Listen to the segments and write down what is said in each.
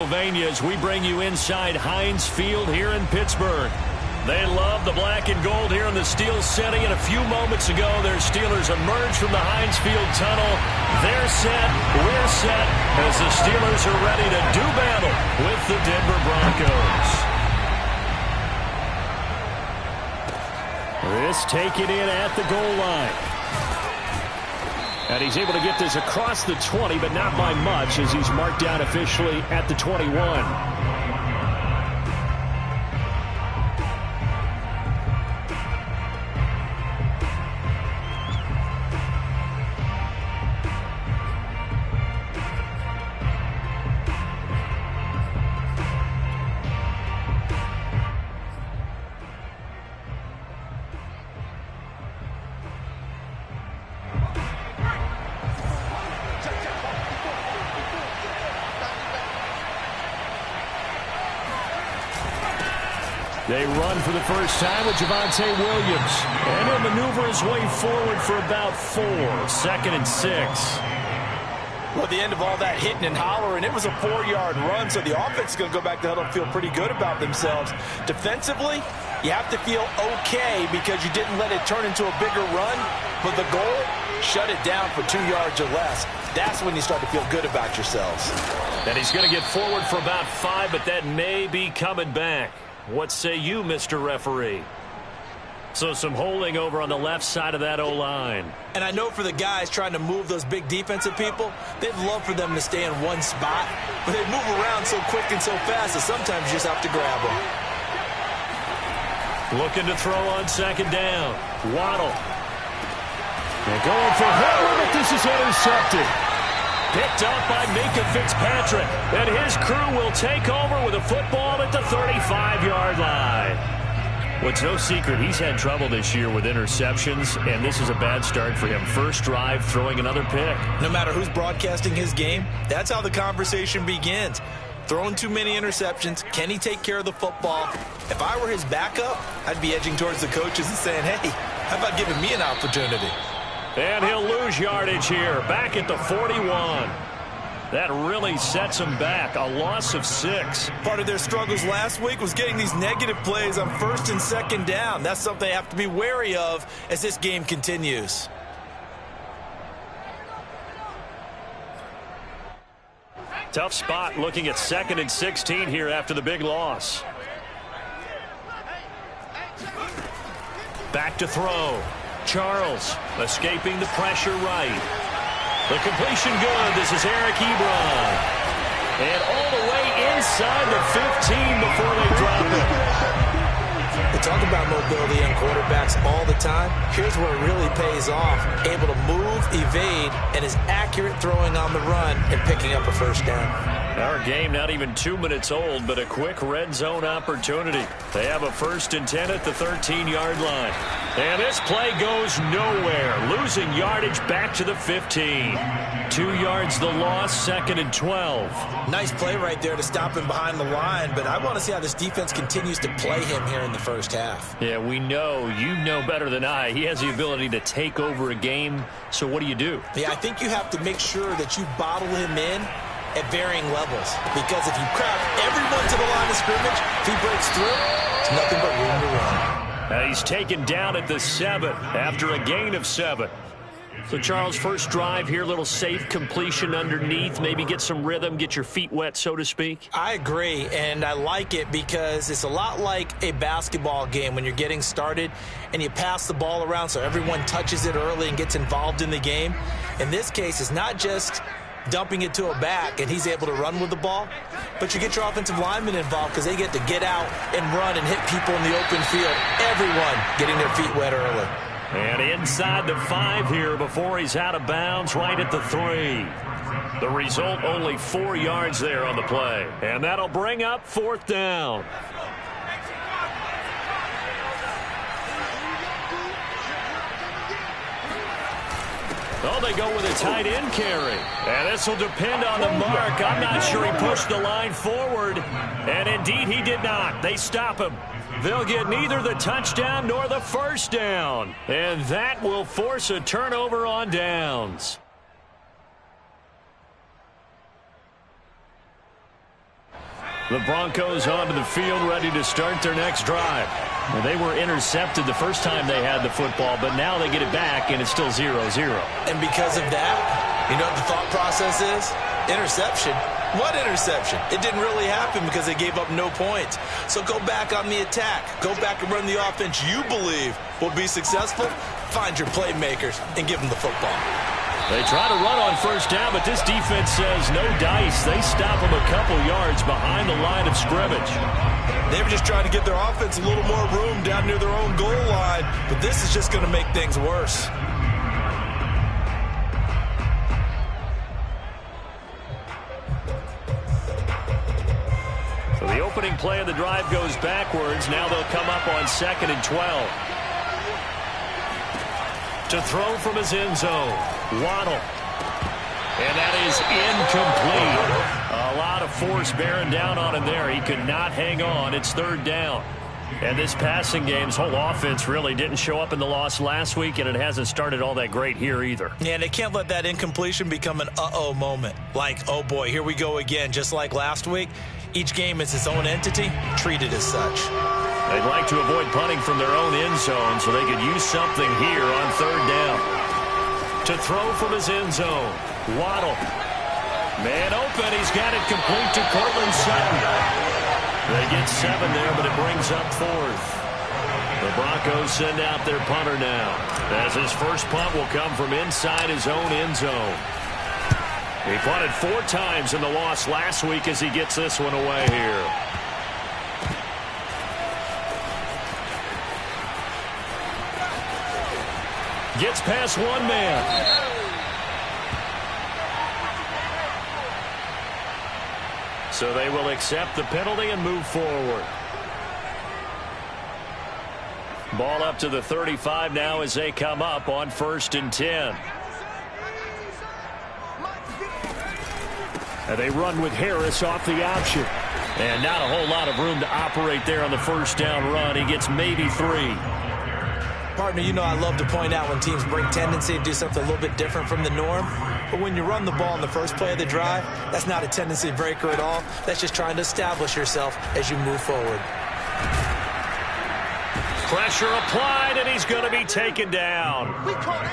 As we bring you inside Heinz Field here in Pittsburgh. They love the black and gold here in the Steel City, and a few moments ago their Steelers emerged from the Heinz Field tunnel. They're set, we're set, as the Steelers are ready to do battle with the Denver Broncos. This taken in at the goal line. And he's able to get this across the 20, but not by much, as he's marked down officially at the 21. They run for the first time with Javonte Williams. And he'll maneuver his way forward for about 4. 2nd and 6. Well, at the end of all that hitting and hollering, it was a 4-yard run, so the offense is going to go back to huddle and feel pretty good about themselves. Defensively, you have to feel okay because you didn't let it turn into a bigger run. But the goal, shut it down for 2 yards or less. That's when you start to feel good about yourselves. And he's going to get forward for about 5, but that may be coming back. What say you, Mr. Referee? So some holding over on the left side of that O-line. And I know for the guys trying to move those big defensive people, they'd love for them to stay in one spot. But they move around so quick and so fast that sometimes you just have to grab them. Looking to throw on 2nd down. Waddle. They're going for Howard, but this is intercepted. Picked up by Minka Fitzpatrick. And his crew will take over with a football at the 35-yard line. Well, it's no secret he's had trouble this year with interceptions, and this is a bad start for him. First drive, throwing another pick. No matter who's broadcasting his game, that's how the conversation begins. Throwing too many interceptions. Can he take care of the football? If I were his backup, I'd be edging towards the coaches and saying, hey, how about giving me an opportunity? And he'll lose yardage here, back at the 41. That really sets him back, a loss of 6. Part of their struggles last week was getting these negative plays on 1st and 2nd down. That's something they have to be wary of as this game continues. Tough spot looking at 2nd and 16 here after the big loss. Back to throw. Charles escaping the pressure right. The completion good. This is Eric Ebron. And all the way inside the 15 before they drop it. We talk about mobility in quarterbacks all the time. Here's where it really pays off. Able to move, evade, and is accurate throwing on the run and picking up a first down. Our game not even 2 minutes old, but a quick red zone opportunity. They have a 1st and 10 at the 13-yard line. And this play goes nowhere. Losing yardage back to the 15. 2 yards the loss, 2nd and 12. Nice play right there to stop him behind the line, but I want to see how this defense continues to play him here in the first half. Yeah, we know. You know better than I. He has the ability to take over a game, so what do? Yeah, I think you have to make sure that you bottle him in at varying levels, because if you crowd everyone to the line of scrimmage, if he breaks through, it's nothing but room to run. He's taken down at the 7 after a gain of 7. So, Charles, first drive here, little safe completion underneath, maybe get some rhythm, get your feet wet, so to speak. I agree, and I like it because it's a lot like a basketball game when you're getting started and you pass the ball around so everyone touches it early and gets involved in the game. In this case, it's not just dumping it to a back and he's able to run with the ball, but you get your offensive linemen involved because they get to get out and run and hit people in the open field. Everyone getting their feet wet early. And inside the 5 here before he's out of bounds, right at the 3. The result, only 4 yards there on the play. And that'll bring up 4th down. Oh, they go with a tight end carry. And this will depend on the mark. I'm not sure he pushed the line forward. And indeed, he did not. They stop him. They'll get neither the touchdown nor the first down. And that will force a turnover on downs. The Broncos onto the field, ready to start their next drive. Well, they were intercepted the first time they had the football, but now they get it back, and it's still 0-0. And because of that, you know what the thought process is? Interception. What interception? It didn't really happen because they gave up no points. So go back on the attack. Go back and run the offense you believe will be successful. Find your playmakers and give them the football. They try to run on first down, but this defense says no dice. They stop them a couple yards behind the line of scrimmage. They were just trying to give their offense a little more room down near their own goal line, but this is just going to make things worse. So the opening play of the drive goes backwards. Now they'll come up on 2nd and 12. To throw from his end zone, Waddle. And that is incomplete. A lot of force bearing down on him there. He could not hang on. It's 3rd down. And this passing game's whole offense really didn't show up in the loss last week, and it hasn't started all that great here either. Yeah, and they can't let that incompletion become an uh-oh moment. Like, oh boy, here we go again. Just like last week, each game is its own entity, treated as such. They'd like to avoid punting from their own end zone so they could use something here on 3rd down. To throw from his end zone, Waddle. Man open. He's got it complete to Cortland Sutton. They get 7 there, but it brings up 4th. The Broncos send out their punter now, as his first punt will come from inside his own end zone. He punted 4 times in the loss last week as he gets this one away here. Gets past one man. So they will accept the penalty and move forward. Ball up to the 35 now as they come up on 1st and 10. And they run with Harris off the option. And not a whole lot of room to operate there on the first down run. He gets maybe 3. Partner, you know I love to point out when teams bring tendency to do something a little bit different from the norm. But when you run the ball in the first play of the drive, that's not a tendency breaker at all. That's just trying to establish yourself as you move forward. Pressure applied, and he's going to be taken down.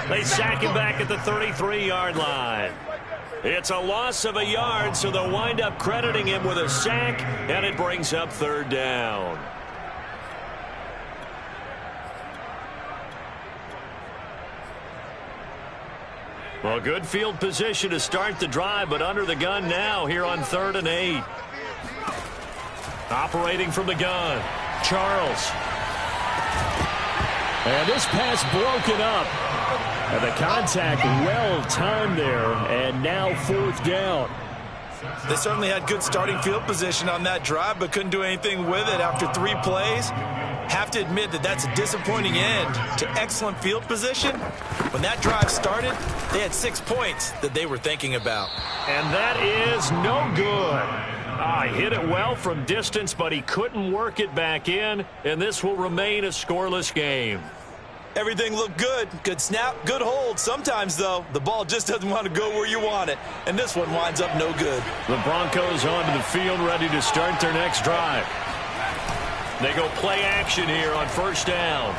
They sack him back at the 33-yard line. It's a loss of a yard, so they'll wind up crediting him with a sack, and it brings up 3rd down. Well, good field position to start the drive, but under the gun now here on 3rd and 8. Operating from the gun, Charles. And this pass broken up. And the contact well-timed there, and now 4th down. They certainly had good starting field position on that drive, but couldn't do anything with it after 3 plays. Have to admit that that's a disappointing end to excellent field position. When that drive started, they had 6 points that they were thinking about. And that is no good. He hit it well from distance, but he couldn't work it back in, and this will remain a scoreless game. Everything looked good. Good snap, good hold. Sometimes, though, the ball just doesn't want to go where you want it, and this one winds up no good. The Broncos onto the field, ready to start their next drive. They go play action here on 1st down.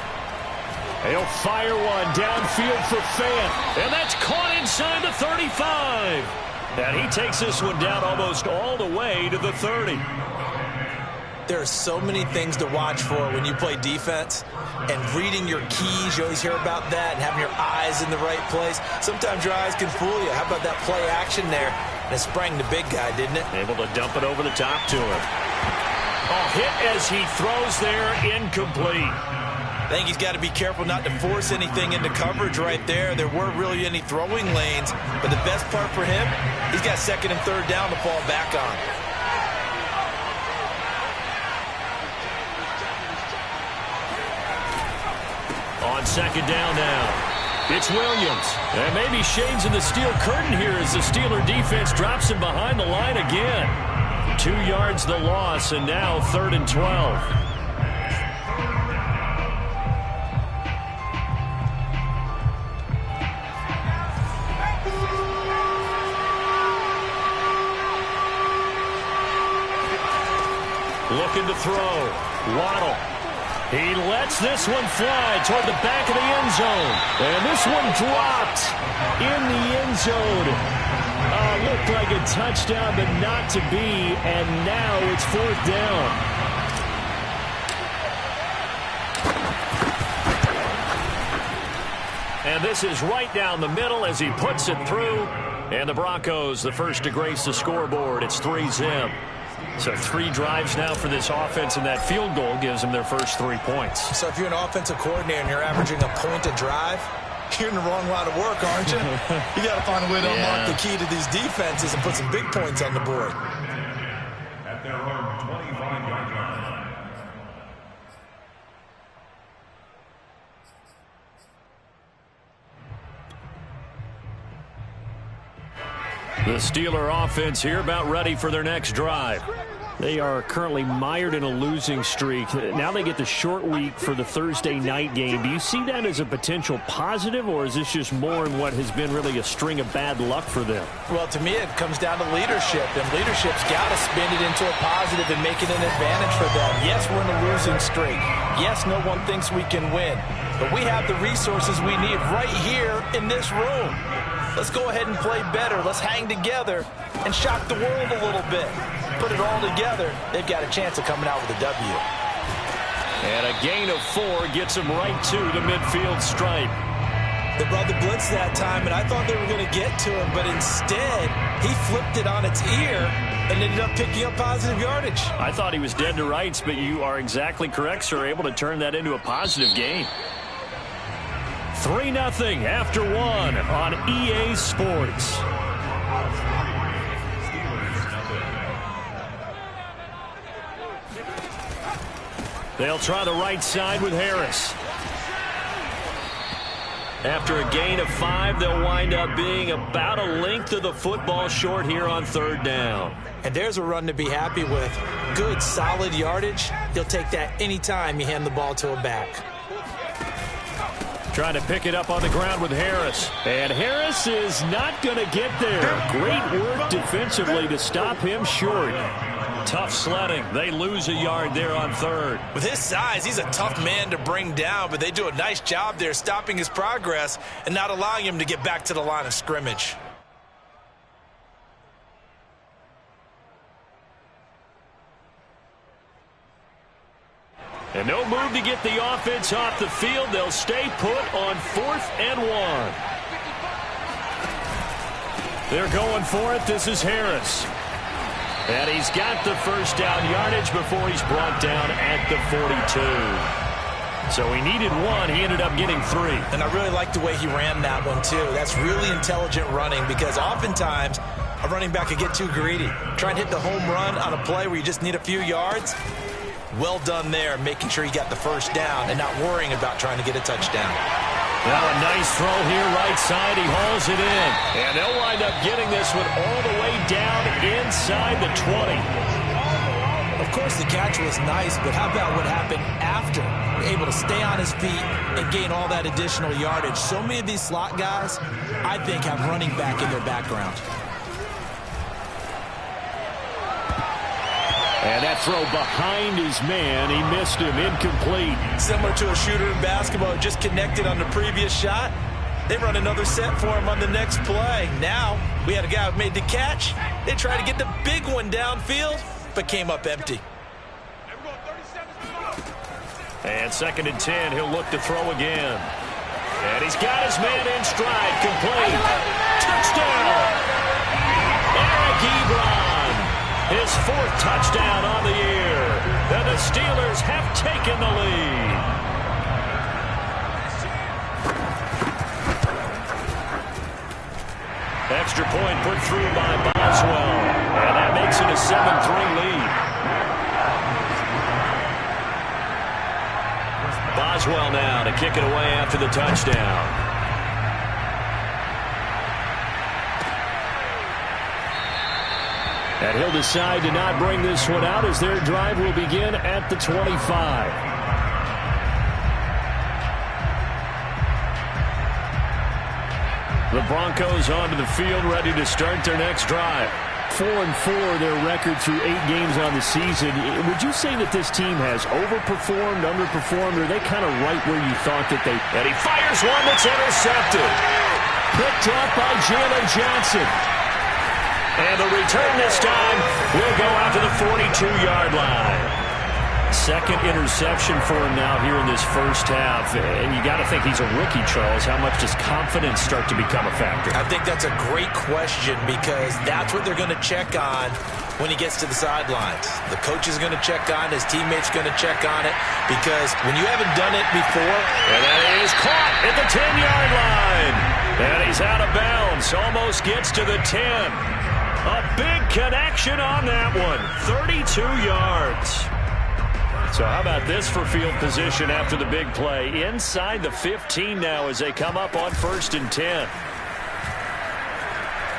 They'll fire one downfield for Fant, and that's caught inside the 35. And he takes this one down almost all the way to the 30. There are so many things to watch for when you play defense, and reading your keys, you always hear about that, and having your eyes in the right place. Sometimes your eyes can fool you. How about that play action there? And it sprang the big guy, didn't it? Able to dump it over the top to him. Hit as he throws there, incomplete. I think he's got to be careful not to force anything into coverage right there. There weren't really any throwing lanes, but the best part for him, he's got 2nd and 3rd down to fall back on. On 2nd down now, it's Williams. And maybe shades in the steel curtain here as the Steeler defense drops him behind the line again. 2 yards the loss, and now 3rd and 12. Looking to throw. Waddle. He lets this one fly toward the back of the end zone. And this one dropped in the end zone. Looked like a touchdown, but not to be. And now it's 4th down. And this is right down the middle as he puts it through. And the Broncos, the first to grace the scoreboard. It's 3-zip. So 3 drives now for this offense, and that field goal gives them their first 3 points. So if you're an offensive coordinator and you're averaging a point a drive, you're in the wrong line of work, aren't you? You got to find a way to unlock the key to these defenses and put some big points on the board. At their own 25-yard line. The Steeler offense here about ready for their next drive. They are currently mired in a losing streak. Now they get the short week for the Thursday night game. Do you see that as a potential positive, or is this just more in what has been really a string of bad luck for them? Well, to me, it comes down to leadership, and leadership's got to spin it into a positive and make it an advantage for them. Yes, we're in a losing streak. Yes, no one thinks we can win, but we have the resources we need right here in this room. Let's go ahead and play better. Let's hang together and shock the world a little bit. Put it all together, they've got a chance of coming out with a W. And a gain of 4 gets him right to the midfield stripe. They brought the blitz that time, and I thought they were going to get to him, but instead, he flipped it on its ear and ended up picking up positive yardage. I thought he was dead to rights, but you are exactly correct, sir. Able to turn that into a positive gain. 3-0 after 1 on EA Sports. They'll try the right side with Harris. After a gain of 5, they'll wind up being about a length of the football short here on 3rd down. And there's a run to be happy with. Good, solid yardage. He'll take that anytime you hand the ball to a back. Trying to pick it up on the ground with Harris. And Harris is not going to get there. Great work defensively to stop him short. Tough sledding. They lose a yard there on 3rd. With his size, he's a tough man to bring down, but they do a nice job there stopping his progress and not allowing him to get back to the line of scrimmage. And no move to get the offense off the field. They'll stay put on 4th and 1. They're going for it. This is Harris. And he's got the first down yardage before he's brought down at the 42. So he needed 1. He ended up getting 3. And I really like the way he ran that one, too. That's really intelligent running because oftentimes a running back could get too greedy. Try and hit the home run on a play where you just need a few yards. Well done there, making sure he got the first down and not worrying about trying to get a touchdown. Now a nice throw here, right side. He hauls it in. And they'll wind up getting this one all the way down inside the 20. Of course, the catch was nice, but how about what happened after? Able to stay on his feet and gain all that additional yardage. So many of these slot guys, I think, have running back in their background. And that throw behind his man, he missed him, incomplete. Similar to a shooter in basketball, just connected on the previous shot. They run another set for him on the next play. Now, we had a guy who made the catch. They tried to get the big one downfield, but came up empty. And 2nd and 10, he'll look to throw again. And he's got his man in stride, complete. Touchdown! Eric Ebron. His 4th touchdown on the year. And the Steelers have taken the lead. Extra point put through by Boswell. And that makes it a 7-3 lead. Boswell now to kick it away after the touchdown. And he'll decide to not bring this one out as their drive will begin at the 25. The Broncos onto the field ready to start their next drive. 4-4, their record through 8 games on the season. Would you say that this team has overperformed, underperformed, or are they kind of right where you thought that they... And he fires one that's intercepted. Picked off by Jalen Johnson. And the return this time will go out to the 42-yard line. Second interception for him now here in this first half. And you got to think he's a rookie, Charles. How much does confidence start to become a factor? I think that's a great question because that's what they're going to check on when he gets to the sidelines. The coach is going to check on it. His teammates going to check on it because when you haven't done it before. And that is caught at the 10-yard line. And he's out of bounds. Almost gets to the 10. A big connection on that one. 32 yards. So how about this for field position after the big play? Inside the 15 now as they come up on 1st and 10.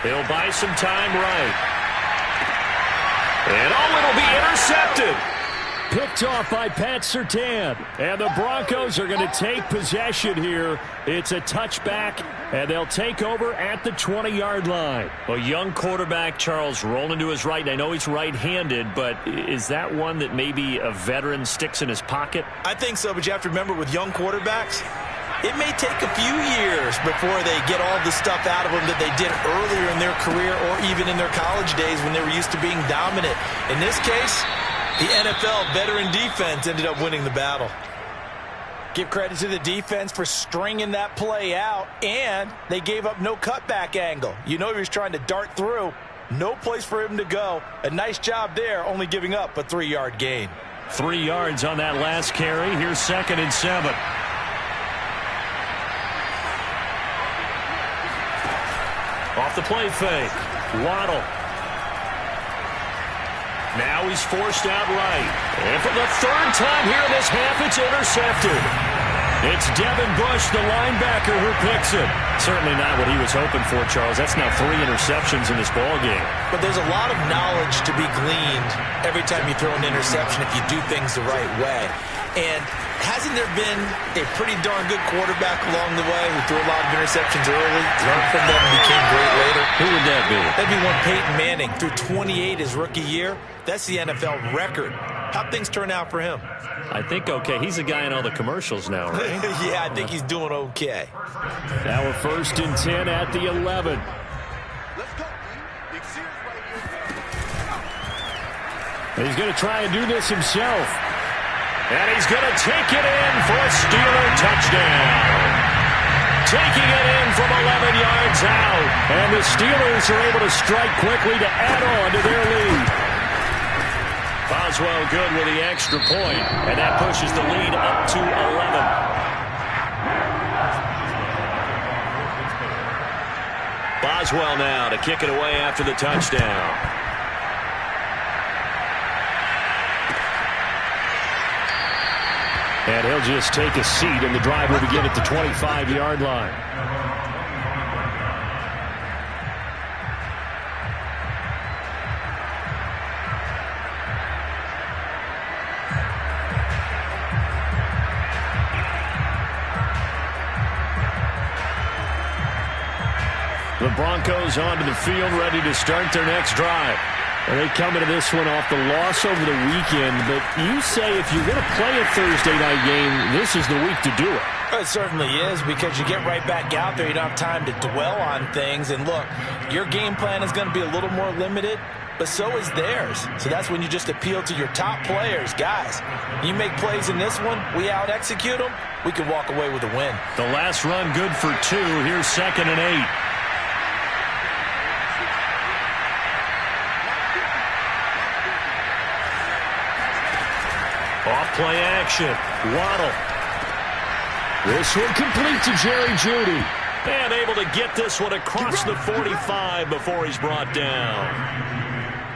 He'll buy some time right. And it'll be intercepted. Picked off by Pat Surtain. And the Broncos are going to take possession here. It's a touchback, and they'll take over at the 20-yard line. A young quarterback, Charles, rolling to his right. I know he's right-handed, but is that one that maybe a veteran sticks in his pocket? I think so, but you have to remember with young quarterbacks, it may take a few years before they get all the stuff out of them that they did earlier in their career or even in their college days when they were used to being dominant. In this case, the NFL veteran defense ended up winning the battle. Give credit to the defense for stringing that play out, and they gave up no cutback angle. You know he was trying to dart through. No place for him to go. A nice job there, only giving up a 3-yard gain. 3 yards on that last carry. Here's 2nd and 7. Off the play fake. Waddle. Now he's forced out right. And for the 3rd time here in this half, it's intercepted. It's Devin Bush, the linebacker, who picks it. Certainly not what he was hoping for, Charles. That's now 3 interceptions in this ballgame. But there's a lot of knowledge to be gleaned every time you throw an interception if you do things the right way. And hasn't there been a pretty darn good quarterback along the way who threw a lot of interceptions early, learned from them, and became great later? Who would that be? That'd be one Peyton Manning. Threw 28 his rookie year. That's the NFL record. How'd things turn out for him? I think okay. He's a guy in all the commercials now, right? Yeah, I think he's doing okay. Now we're 1st and 10 at the 11. He's going to try and do this himself. And he's going to take it in for a Steeler touchdown. Taking it in from 11 yards out. And the Steelers are able to strike quickly to add on to their lead. Boswell good with the extra point, and that pushes the lead up to 11. Boswell now to kick it away after the touchdown. And he'll just take a seat, and the drive will begin at the 25-yard line. The Broncos onto the field, ready to start their next drive. And they come into this one off the loss over the weekend, but you say if you're going to play a Thursday night game, this is the week to do it. It certainly is, because you get right back out there. You don't have time to dwell on things. And look, your game plan is going to be a little more limited, but so is theirs. So that's when you just appeal to your top players. Guys, you make plays in this one, we out-execute them, we can walk away with a win. The last run good for 2. Here's 2nd and 8. Off-play action. Waddle. This one complete to Jerry Jeudy. And able to get this one across the 45 before he's brought down.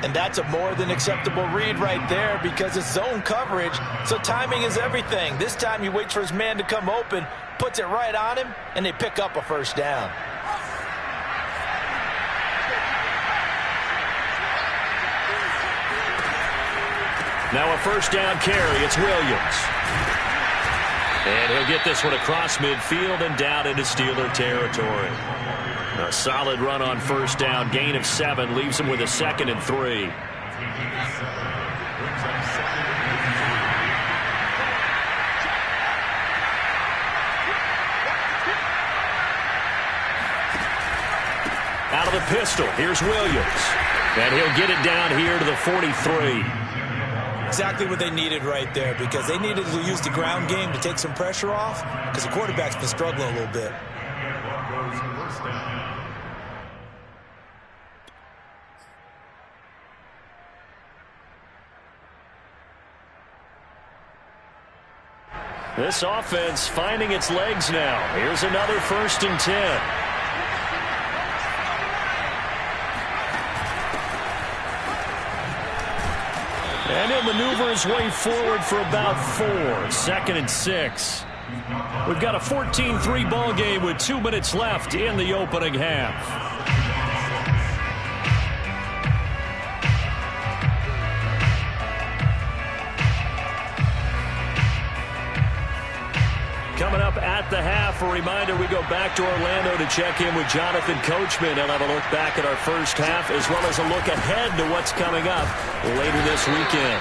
And that's a more than acceptable read right there because it's zone coverage, so timing is everything. This time he waits for his man to come open, puts it right on him, and they pick up a 1st down. Now a 1st down carry. It's Williams. And he'll get this one across midfield and down into Steeler territory. A solid run on first down. Gain of 7 leaves him with a 2nd and 3. Out of the pistol, here's Williams. And he'll get it down here to the 43. Exactly what they needed right there, because they needed to use the ground game to take some pressure off, because the quarterback's been struggling a little bit. This offense finding its legs now. Here's another 1st and 10. And he'll maneuver his way forward for about 4. 2nd and 6. We've got a 14-3 ball game with 2 minutes left in the opening half. Coming up at the half, a reminder, we go back to Orlando to check in with Jonathan Coachman. He'll have a look back at our first half, as well as a look ahead to what's coming up later this weekend.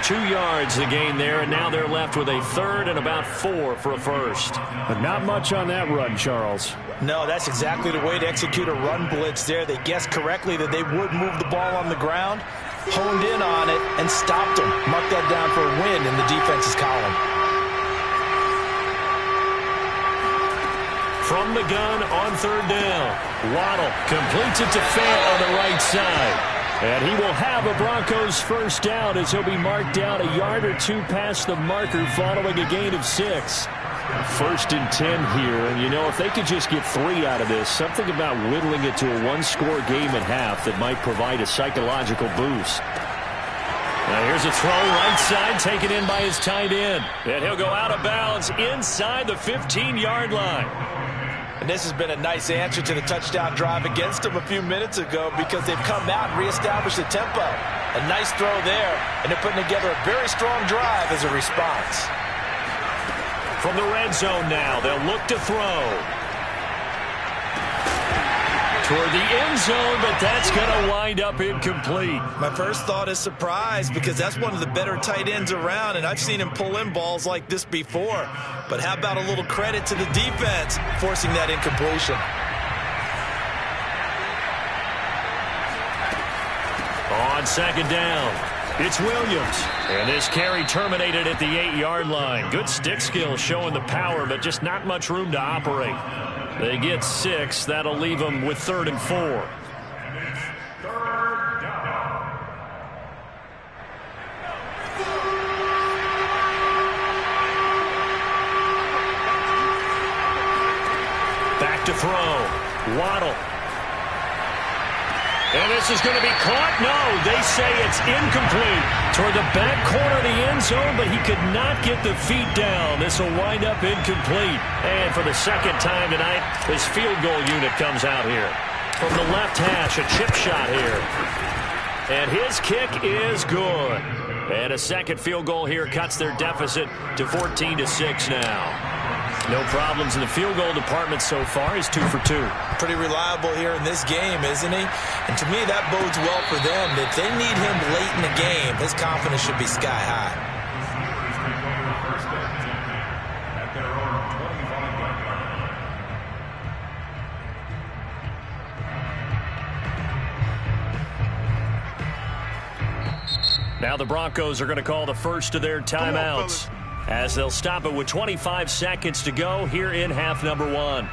2 yards the gain there, and now they're left with a 3rd and about 4 for a first. But not much on that run, Charles. No, that's exactly the way to execute a run blitz there. They guessed correctly that they would move the ball on the ground, honed in on it, and stopped them. Mark that down for a win in the defense's column. From the gun on 3rd down. Waddle completes it to Fant on the right side. And he will have a Broncos first down as he'll be marked down a yard or 2 past the marker following a gain of 6. 1st and 10 here. And, you know, if they could just get 3 out of this, something about whittling it to a 1-score game at half that might provide a psychological boost. Now here's a throw right side taken in by his tight end. And he'll go out of bounds inside the 15-yard line. And this has been a nice answer to the touchdown drive against them a few minutes ago, because they've come out and reestablished the tempo. A nice throw there, and they're putting together a very strong drive as a response. From the red zone now, they'll look to throw. Toward the end zone, but that's going to wind up incomplete. My first thought is surprise, because that's one of the better tight ends around, and I've seen him pull in balls like this before. But how about a little credit to the defense forcing that incompletion? On 2nd down, it's Williams. And this carry terminated at the 8-yard line. Good stick skill showing the power, but just not much room to operate. They get 6. That'll leave them with 3rd and 4. Back to throw. Waddle. And this is going to be caught. No, they say it's incomplete. Toward the back corner of the end zone, but he could not get the feet down. This will wind up incomplete. And for the 2nd time tonight, his field goal unit comes out here. From the left hash, a chip shot here. And his kick is good. And a 2nd field goal here cuts their deficit to 14-6 now. No problems in the field goal department so far. He's 2 for 2. Pretty reliable here in this game, isn't he? And to me, that bodes well for them. If they need him late in the game, his confidence should be sky high. Now the Broncos are going to call the first of their timeouts, as they'll stop it with 25 seconds to go here in half number 1.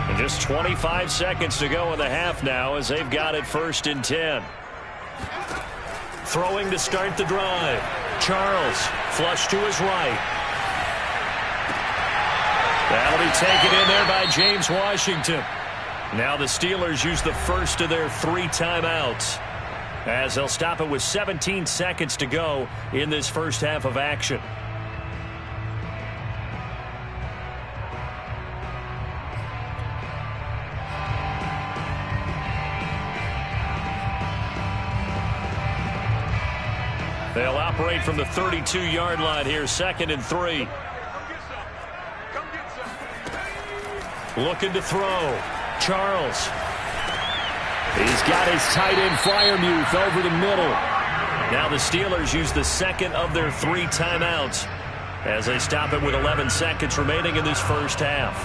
And just 25 seconds to go in the half now, as they've got it 1st and 10. Throwing to start the drive. Charles, flush to his right. That'll be taken in there by James Washington. Now the Steelers use the first of their 3 timeouts, as they'll stop it with 17 seconds to go in this first half of action. operate from the 32-yard line here, 2nd and 3. Looking to throw. Charles. He's got his tight end Fryermuth over the middle. Now the Steelers use the second of their 3 timeouts as they stop it with 11 seconds remaining in this first half.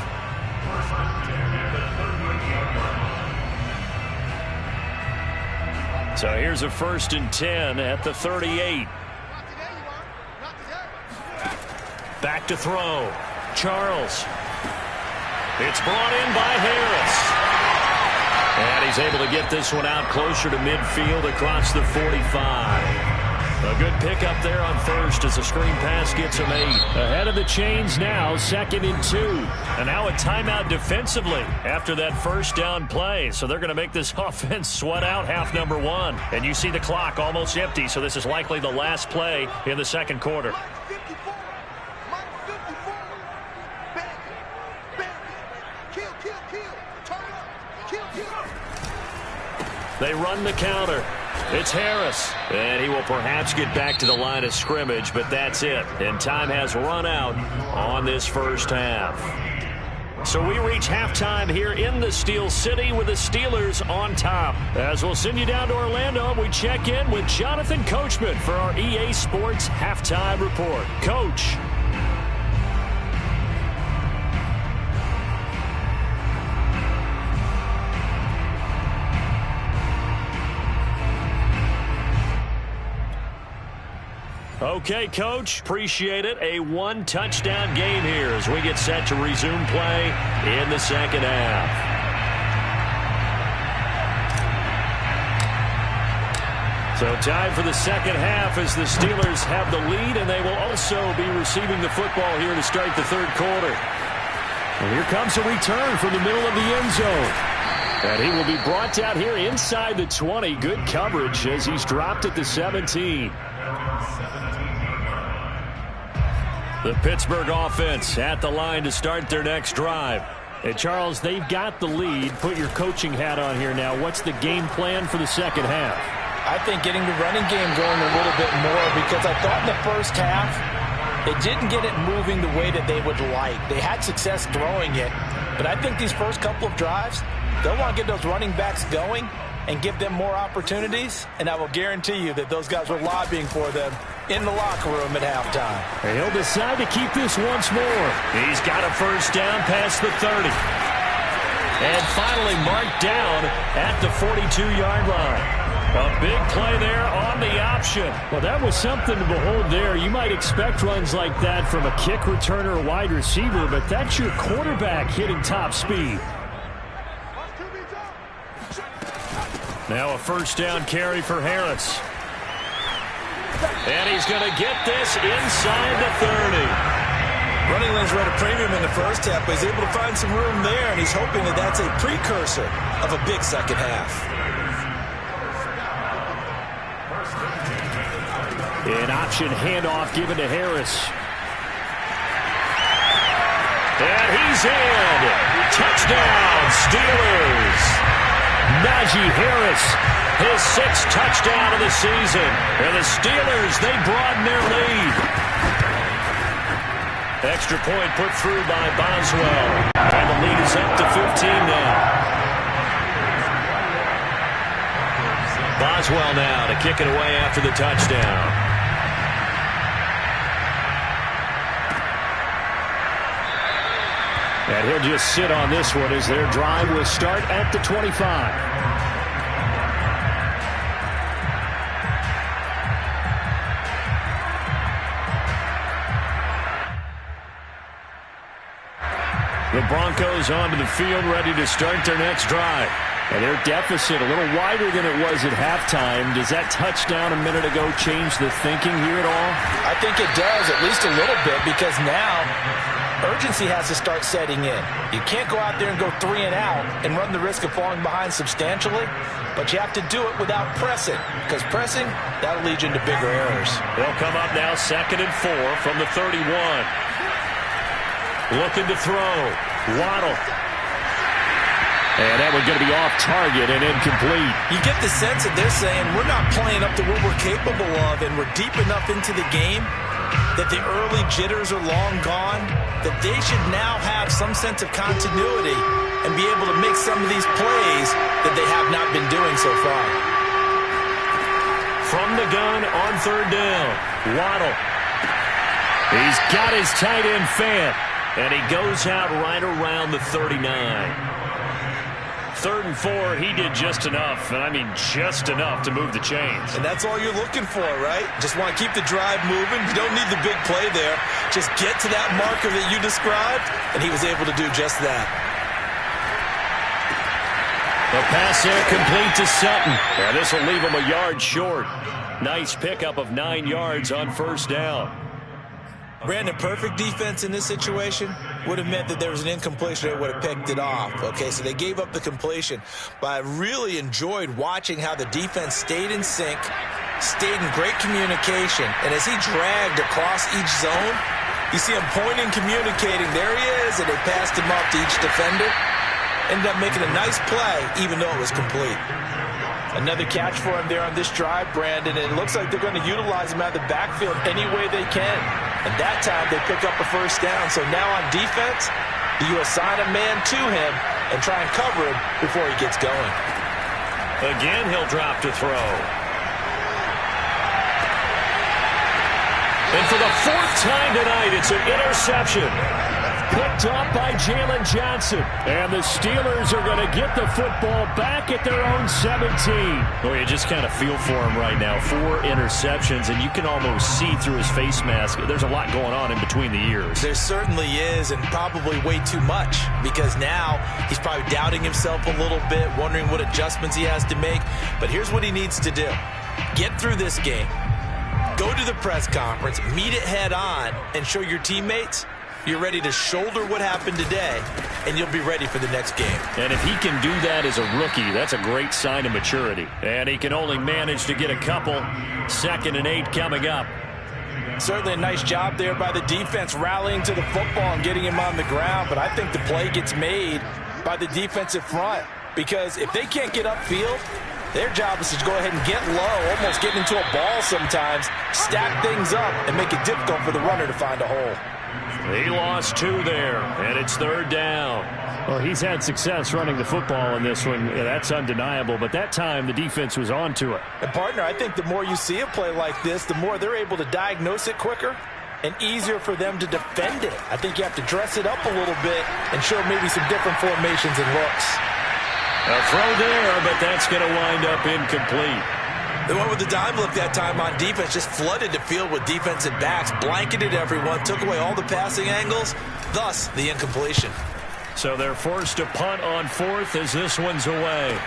So here's a 1st and 10 at the 38. Back to throw. Charles. It's brought in by Harris. And he's able to get this one out closer to midfield across the 45. A good pickup there on first as the screen pass gets him 8. Ahead of the chains now, 2nd and 2. And now a timeout defensively after that first down play. So they're going to make this offense sweat out half number 1. And you see the clock almost empty, so this is likely the last play in the second quarter. They run the counter. It's Harris. And he will perhaps get back to the line of scrimmage, but that's it. And time has run out on this first half. So we reach halftime here in the Steel City with the Steelers on top. As we'll send you down to Orlando, and we check in with Jonathan Coachman for our EA Sports Halftime Report. Coach. Okay, Coach, appreciate it. A 1-touchdown game here as we get set to resume play in the second half. So time for the second half as the Steelers have the lead, and they will also be receiving the football here to start the third quarter. And here comes a return from the middle of the end zone. And he will be brought down here inside the 20. Good coverage as he's dropped at the 17. The Pittsburgh offense at the line to start their next drive. And Charles, they've got the lead. Put your coaching hat on here now. What's the game plan for the second half? I think getting the running game going a little bit more, because I thought in the first half they didn't get it moving the way that they would like. They had success throwing it, but I think these first couple of drives, they'll want to get those running backs going and give them more opportunities, and I will guarantee you that those guys were lobbying for them in the locker room at halftime. And he'll decide to keep this once more. He's got a first down past the 30. And finally marked down at the 42-yard line. A big play there on the option. Well, that was something to behold there. You might expect runs like that from a kick returner or wide receiver, but that's your quarterback hitting top speed. Now a first down carry for Harris. And he's going to get this inside the 30. Running lanes were at a premium in the first half, but he's able to find some room there, and he's hoping that that's a precursor of a big second half. An option handoff given to Harris. And he's in. Touchdown, Steelers. Najee Harris, his 6th touchdown of the season. And the Steelers, they broaden their lead. Extra point put through by Boswell. And the lead is up to 15 now. Boswell now to kick it away after the touchdown. And he'll just sit on this one as their drive will start at the 25. The Broncos onto the field ready to start their next drive. And their deficit a little wider than it was at halftime. Does that touchdown a minute ago change the thinking here at all? I think it does, at least a little bit, because now urgency has to start setting in. You can't go out there and go 3 and out and run the risk of falling behind substantially, but you have to do it without pressing, because pressing, that'll lead you into bigger errors. They'll come up now 2nd and 4 from the 31. Looking to throw. Waddle. And that one's going to be off target and incomplete. You get the sense that they're saying we're not playing up to what we're capable of, and we're deep enough into the game that the early jitters are long gone, that they should now have some sense of continuity and be able to make some of these plays that they have not been doing so far. From the gun on third down, Waddle. He's got his tight end Fant, and he goes out right around the 39. 3rd and 4, he did just enough, and I mean just enough to move the chains. And that's all you're looking for, right? Just want to keep the drive moving. You don't need the big play there. Just get to that marker that you described, and he was able to do just that. The pass there complete to Sutton. Now this will leave him a yard short. Nice pickup of 9 yards on first down. Brandon, perfect defense in this situation would have meant that there was an incompletion. They would have picked it off. Okay, so they gave up the completion. But I really enjoyed watching how the defense stayed in sync, stayed in great communication. And as he dragged across each zone, you see him pointing, communicating. There he is, and they passed him up to each defender. Ended up making a nice play, even though it was complete. Another catch for him there on this drive, Brandon, and it looks like they're going to utilize him out of the backfield any way they can. And that time they pick up a first down. So now on defense, do you assign a man to him and try and cover him before he gets going? Again, he'll drop to throw. And for the 4th time tonight, it's an interception. Picked off by Jalen Johnson. And the Steelers are going to get the football back at their own 17. Well, you just kind of feel for him right now. 4 interceptions, and you can almost see through his face mask. There's a lot going on in between the ears. There certainly is, and probably way too much, because now he's probably doubting himself a little bit, wondering what adjustments he has to make. But here's what he needs to do. Get through this game. Go to the press conference, meet it head on, and show your teammates you're ready to shoulder what happened today, and you'll be ready for the next game. And if he can do that as a rookie, that's a great sign of maturity. And he can only manage to get a couple. 2nd and 8 coming up. Certainly a nice job there by the defense, rallying to the football and getting him on the ground. But I think the play gets made by the defensive front, because if they can't get upfield, their job is to go ahead and get low, almost get into a ball sometimes, stack things up, and make it difficult for the runner to find a hole. He lost 2 there, and it's 3rd down. Well, he's had success running the football in this one. Yeah, that's undeniable, but that time the defense was on to it. And, partner, I think the more you see a play like this, the more they're able to diagnose it quicker and easier for them to defend it. I think you have to dress it up a little bit and show maybe some different formations and looks. A throw there, but that's going to wind up incomplete. They went with the dime look that time on defense, just flooded the field with defensive backs, blanketed everyone, took away all the passing angles, thus the incompletion. So they're forced to punt on 4th as this one's away.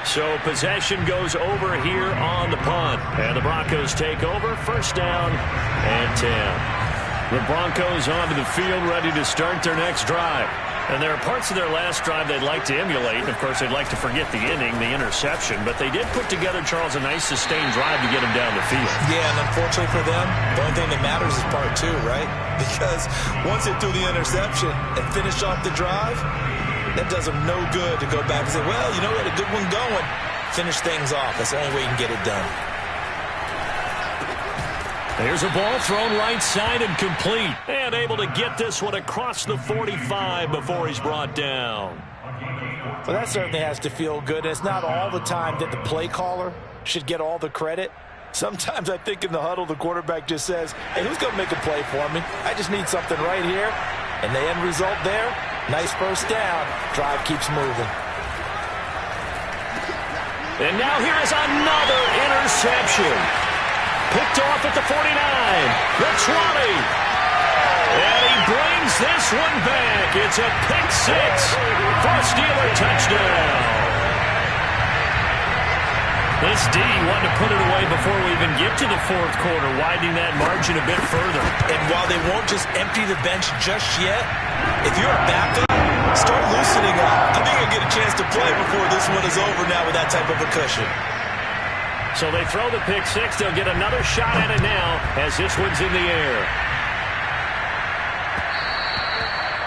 So possession goes over here on the punt. And the Broncos take over, 1st down and 10. The Broncos onto the field, ready to start their next drive. And there are parts of their last drive they'd like to emulate. And, of course, they'd like to forget the inning, the interception. But they did put together, Charles, a nice sustained drive to get them down the field. Yeah, and unfortunately for them, the only thing that matters is part 2, right? Because once they threw the interception and finished off the drive, that does them no good to go back and say, well, you know, we had a good one going. Finish things off. That's the only way you can get it done. There's a ball thrown right side and complete. And able to get this one across the 45 before he's brought down. Well, that certainly has to feel good. It's not all the time that the play caller should get all the credit. Sometimes I think in the huddle, the quarterback just says, hey, who's going to make a play for me? I just need something right here. And the end result there, nice first down. Drive keeps moving. And now here is another interception. Picked off at the 49, the 20. And he brings this one back. It's a pick 6 for a Steeler touchdown. This D wanted to put it away before we even get to the 4th quarter, widening that margin a bit further. And while they won't just empty the bench just yet, if you're a backup, start loosening up. I think you'll get a chance to play before this one is over now with that type of a cushion. So they throw the pick 6. They'll get another shot at it now as this one's in the air.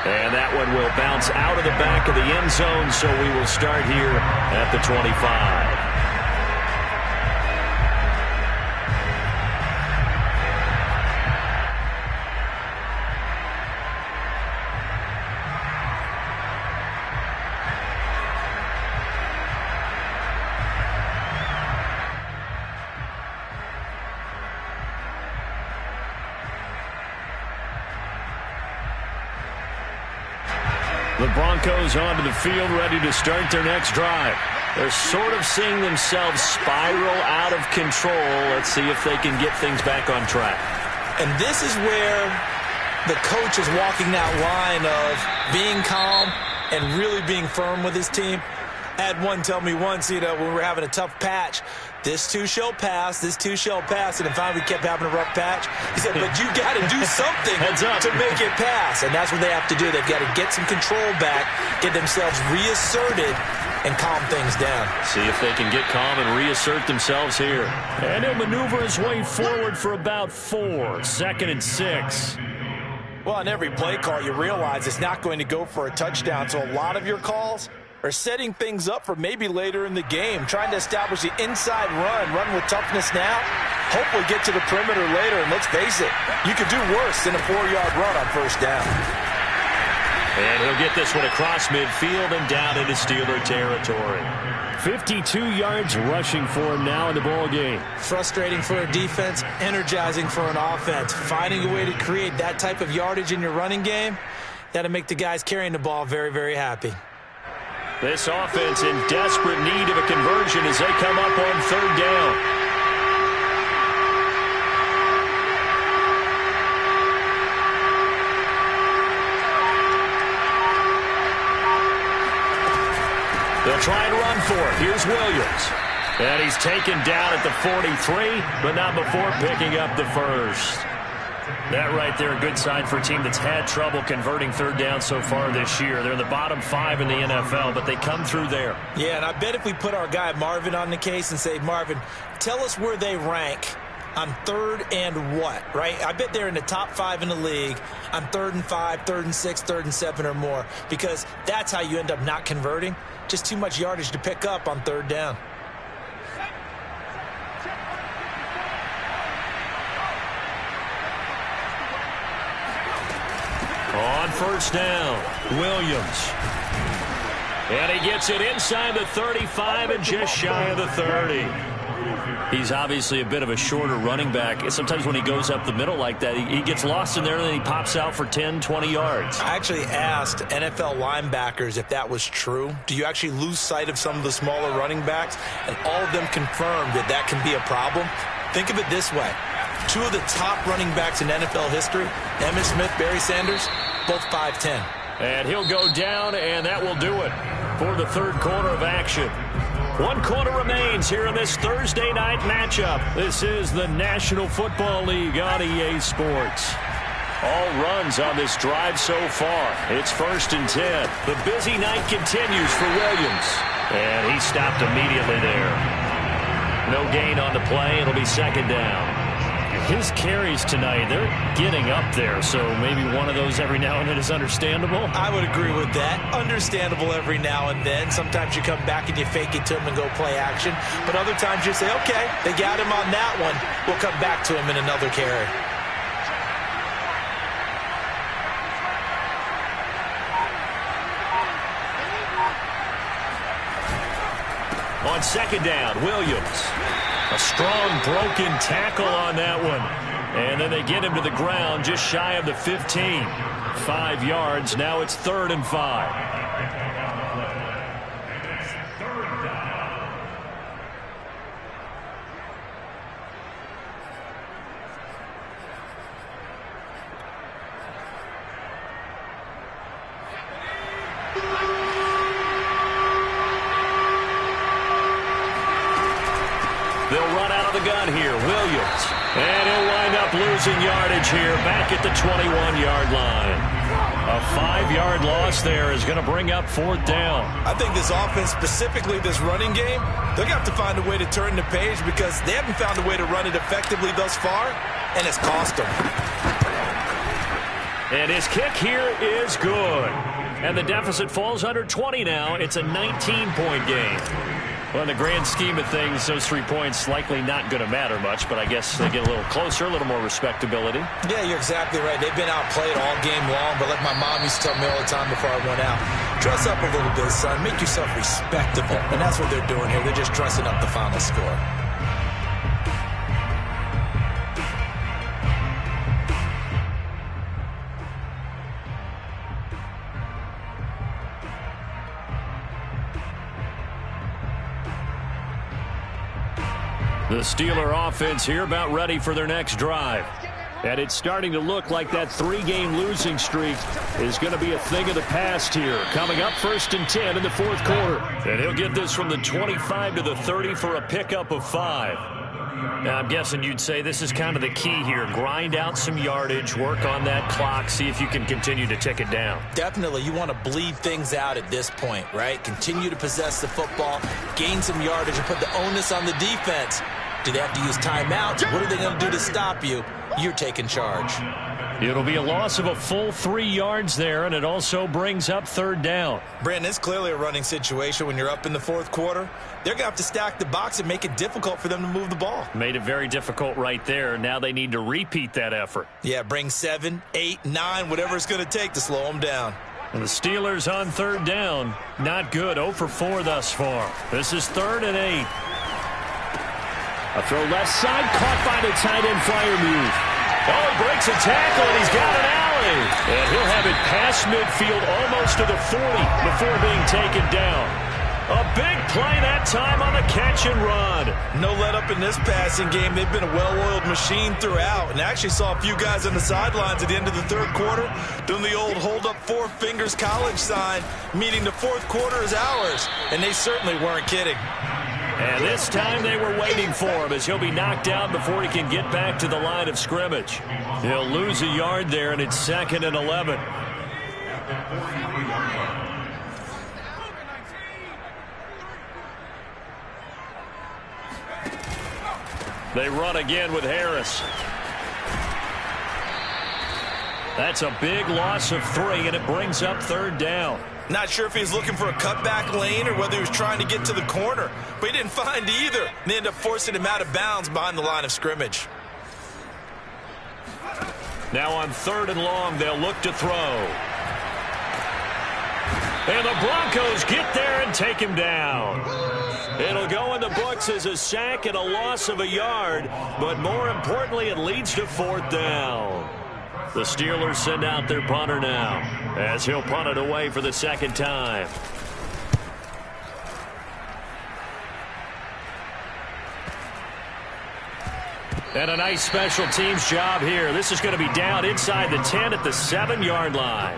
And that one will bounce out of the back of the end zone, so we will start here at the 25. The Broncos onto the field, ready to start their next drive. They're sort of seeing themselves spiral out of control. Let's see if they can get things back on track. And this is where the coach is walking that line of being calm and really being firm with his team. I had one tell me once, when we were having a tough patch, this too shall pass, this too shall pass. And finally we kept having a rough patch. He said, but you got to do something to make it pass. And that's what they have to do. They've got to get some control back, get themselves reasserted, and calm things down. See if they can get calm and reassert themselves here. And he'll maneuver his way forward for about 4. 2nd and 6. Well, on every play call, you realize it's not going to go for a touchdown. So a lot of your calls are setting things up for maybe later in the game, trying to establish the inside run with toughness now, hopefully get to the perimeter later. And let's face it, you could do worse than a 4-yard run on first down. And he'll get this one across midfield and down into Steeler territory. 52 yards rushing for him now in the ball game. Frustrating for a defense, energizing for an offense. Finding a way to create that type of yardage in your running game, that'll make the guys carrying the ball very, very happy. This offense in desperate need of a conversion as they come up on 3rd down. They'll try and run for it. Here's Williams. And he's taken down at the 43, but not before picking up the first. That right there, a good sign for a team that's had trouble converting 3rd down so far this year. They're in the bottom 5 in the NFL, but they come through there. Yeah, and I bet if we put our guy Marvin on the case and say, Marvin, tell us where they rank on 3rd and what, right? I bet they're in the top 5 in the league on 3rd and 5, 3rd and 6, 3rd and 7 or more, because that's how you end up not converting. Just too much yardage to pick up on 3rd down. On first down, Williams. And he gets it inside the 35 and just shy of the 30. He's obviously a bit of a shorter running back. Sometimes when he goes up the middle like that, he gets lost in there and then he pops out for 10, 20 yards. I actually asked NFL linebackers if that was true. Do you actually lose sight of some of the smaller running backs? And all of them confirmed that that can be a problem. Think of it this way. 2 of the top running backs in NFL history, Emmitt Smith, Barry Sanders, both 5'10". And he'll go down, and that will do it for the 3rd quarter of action. 1 quarter remains here in this Thursday night matchup. This is the National Football League on EA Sports. All runs on this drive so far. It's 1st and 10. The busy night continues for Williams. And he stopped immediately there. No gain on the play. It'll be 2nd down. His carries tonight, they're getting up there, so maybe one of those every now and then is understandable. I would agree with that. Understandable every now and then. Sometimes you come back and you fake it to him and go play action. But other times you say, okay, they got him on that one. We'll come back to him in another carry. On 2nd down, Williams. A strong broken tackle on that one. And then they get him to the ground just shy of the 15. 5 yards. Now it's 3rd and 5. They'll run out of the gun here. Williams. And he'll wind up losing yardage here back at the 21-yard line. A 5-yard loss there is going to bring up 4th down. I think this offense, specifically this running game, they're going to have to find a way to turn the page because they haven't found a way to run it effectively thus far, and it's cost them. And his kick here is good. And the deficit falls under 20 now. It's a 19-point game. Well, in the grand scheme of things, those 3 points likely not going to matter much, but I guess they get a little closer, a little more respectability. Yeah, you're exactly right. They've been outplayed all game long, but like my mom used to tell me all the time before I went out, dress up a little bit, son. Make yourself respectable. And that's what they're doing here. They're just dressing up the final score. The Steeler offense here about ready for their next drive. And it's starting to look like that 3-game losing streak is going to be a thing of the past here. Coming up 1st and 10 in the 4th quarter. And he'll get this from the 25 to the 30 for a pickup of 5. Now, I'm guessing you'd say this is kind of the key here. Grind out some yardage, work on that clock, see if you can continue to tick it down. Definitely. You want to bleed things out at this point, right? Continue to possess the football, gain some yardage, and put the onus on the defense. Do they have to use timeouts? What are they going to do to stop you? You're taking charge. It'll be a loss of a full 3 yards there, and it also brings up 3rd down. Brandon, it's clearly a running situation when you're up in the 4th quarter. They're going to have to stack the box and make it difficult for them to move the ball. Made it very difficult right there. Now they need to repeat that effort. Yeah, bring 7, 8, 9, whatever it's going to take to slow them down. And the Steelers on 3rd down. Not good. 0 for 4 thus far. This is 3rd and 8. A throw left side, caught by the tight end Freiermuth. Oh, he breaks a tackle, and he's got an alley. And he'll have it past midfield, almost to the 40, before being taken down. A big play that time on the catch and run. No let up in this passing game. They've been a well-oiled machine throughout. And actually saw a few guys on the sidelines at the end of the 3rd quarter doing the old hold up 4 fingers college sign, meaning the 4th quarter is ours. And they certainly weren't kidding. And this time they were waiting for him as he'll be knocked out before he can get back to the line of scrimmage. He'll lose a yard there, and it's 2nd and 11. They run again with Harris. That's a big loss of 3, and it brings up 3rd down. Not sure if he was looking for a cutback lane or whether he was trying to get to the corner, but he didn't find either. And they ended up forcing him out of bounds behind the line of scrimmage. Now on 3rd and long, they'll look to throw. And the Broncos get there and take him down. It'll go in the books as a sack and a loss of a yard, but more importantly, it leads to 4th down. The Steelers send out their punter now, as he'll punt it away for the 2nd time. And a nice special teams job here. This is going to be down inside the 10 at the 7-yard line.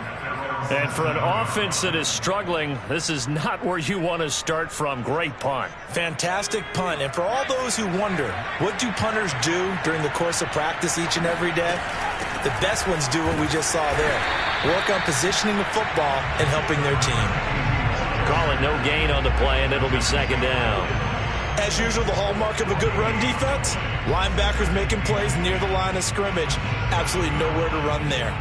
And for an offense that is struggling, this is not where you want to start from. Great punt. Fantastic punt. And for all those who wonder, what do punters do during the course of practice each and every day? The best ones do what we just saw there. Work on positioning the football and helping their team. Call it no gain on the play, and it'll be 2nd down. As usual, the hallmark of a good run defense, linebackers making plays near the line of scrimmage. Absolutely nowhere to run there.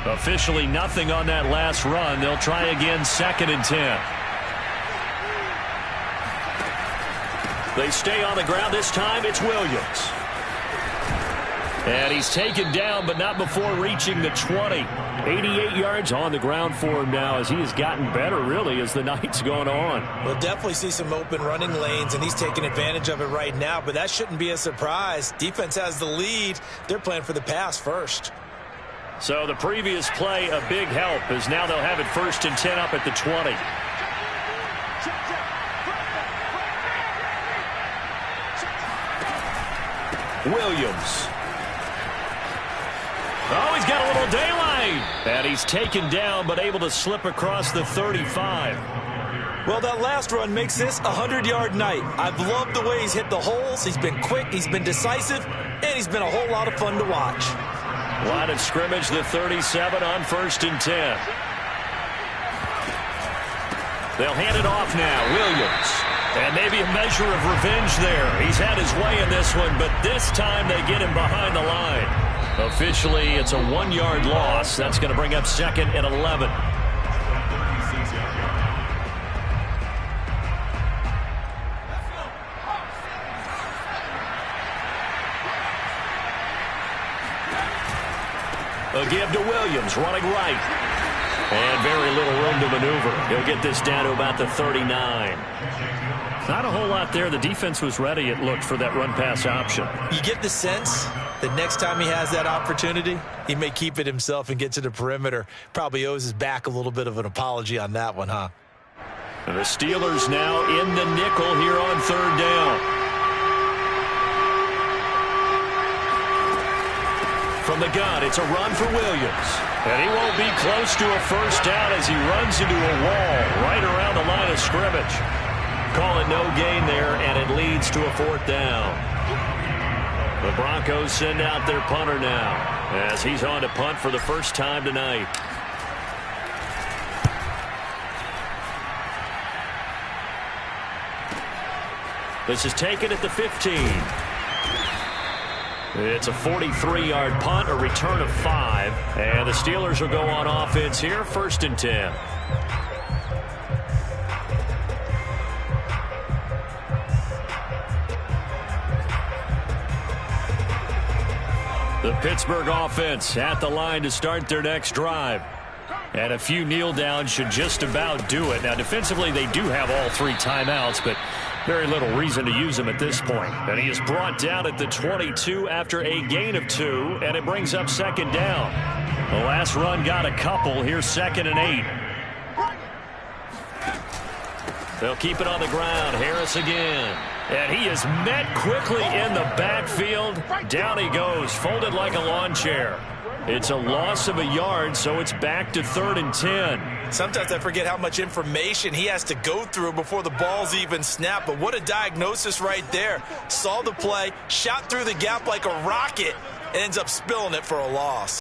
Officially nothing on that last run. They'll try again 2nd and 10. They stay on the ground. This time it's Williams. And he's taken down, but not before reaching the 20. 88 yards on the ground for him now as he has gotten better, really, as the night's gone on. We'll definitely see some open running lanes, and he's taking advantage of it right now, but that shouldn't be a surprise. Defense has the lead. They're playing for the pass first. So the previous play, a big help, as now they'll have it 1st and 10 up at the 20. Williams. Oh, he's got a little daylight. And he's taken down, but able to slip across the 35. Well, that last run makes this a 100-yard night. I've loved the way he's hit the holes. He's been quick, he's been decisive, and he's been a whole lot of fun to watch. Line of scrimmage, the 37 on 1st and 10. They'll hand it off now. Williams. And maybe a measure of revenge there. He's had his way in this one, but this time they get him behind the line. Officially, it's a 1-yard loss. That's going to bring up 2nd and 11. A give to Williams, running right. And very little room to maneuver. He'll get this down to about the 39. Not a whole lot there. The defense was ready, it looked, for that run-pass option. You get the sense that next time he has that opportunity, he may keep it himself and get to the perimeter. Probably owes his back a little bit of an apology on that one, huh? And the Steelers now in the nickel here on 3rd down. From the gun, it's a run for Williams. And he won't be close to a first down as he runs into a wall right around the line of scrimmage. Call it no gain there, and it leads to a 4th down. The Broncos send out their punter now as he's on to punt for the first time tonight. This is taken at the 15. It's a 43-yard punt, a return of 5. And the Steelers will go on offense here, 1st and 10. The Pittsburgh offense at the line to start their next drive. And a few kneel downs should just about do it. Now, defensively, they do have all 3 timeouts, but very little reason to use him at this point. And he is brought down at the 22 after a gain of 2, and it brings up 2nd down. The last run got a couple. Here's 2nd and 8. They'll keep it on the ground. Harris again. And he is met quickly in the backfield. Down he goes, folded like a lawn chair. It's a loss of a yard, so it's back to 3rd and 10. Sometimes I forget how much information he has to go through before the ball's even snapped. But what a diagnosis right there. Saw the play, shot through the gap like a rocket, and ends up spilling it for a loss.